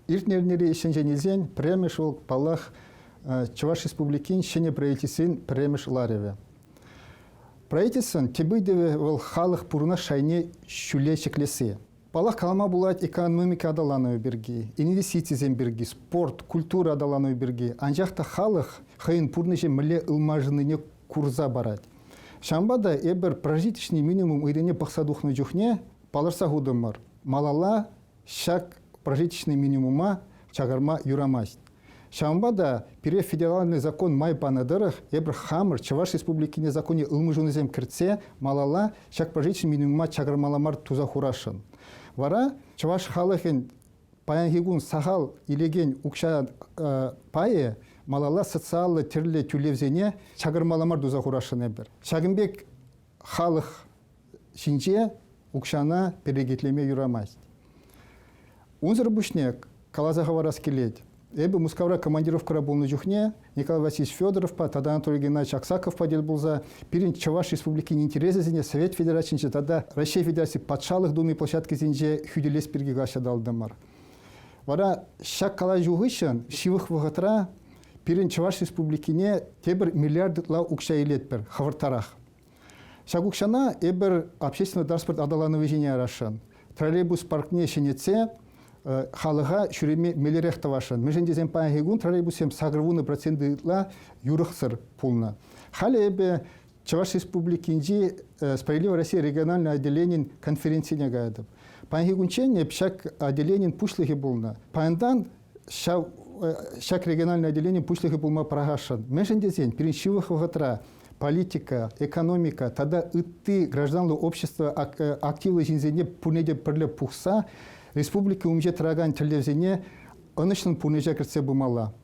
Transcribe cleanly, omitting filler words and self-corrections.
иртнернери ишенженизен премеш ол палах Чуваш республикин шене правительствен премеш лареве. Правительствен тебыдеве ол халық пурна шайне шуле чеклесе. Палах калама булат экономика адаланую берги, инвестициязен берги, спорт, культура адаланую берги. Анжақта халық хайын пурныже міле ылмажыныне курза барад. Шамбада эбір прожиточный минимум ирене пақсадухны жүхне паларса худымыр. Малала шак прожиточный минимума чагарма юрамасть. Шамбада пере федеральный закон май панадырых эбір хамыр Чуваш республикине законе ылмыжунызем кіртсе малала шак прожиточный минимума чагармаламар туза хурашын. Вара Чуваш халыхын паянгигун сахал илеген укша пае малала социалы тірлі тюлевзене чагармаламар туза хурашын эбір. Шагымбек халық шинче укшана перегетлеме юрамасть. Унзыр бушнек калазаға варас келет. Эбі Мускавра командировкара болны жүхне, Николай Васильевич Федоров па, тада Анатолий Геннадьевич Аксаков падел болза, пирин Чуваш республики интересы зене Совет Федерациясынче, тада Россия Федерации патшалық думи площадки зенже хюделес пирги гаша далдымар. Вара шак кала жүгішін, шивых вғытра, пирин Чуваш республикине тебір миллиардла укша елетпір, хавыртарах. Шак укшана эбір общественный транспорт адаланы вежене арашын. Троллейбус паркне шенеце, халыға шүреме мелерех тавашын. Межендезен паягегун троллейбусем сагрвуны процентыла юрықсыр пулна. Халі әбі Чуваш республикинжи Справедливая Россия региональный отделение конференцияне гайдып. Паягегунчен эпшак отделение пушлығы болна. Паяндан шак региональный отделение пушлығы болма прагашын. Межендезен переншивых вғытра политика, экономика, тогда ты гражданное общество активы жинзене пунеде пірлі пухса, республика умже траган телевизионе онышын пунежа кірсе бумала.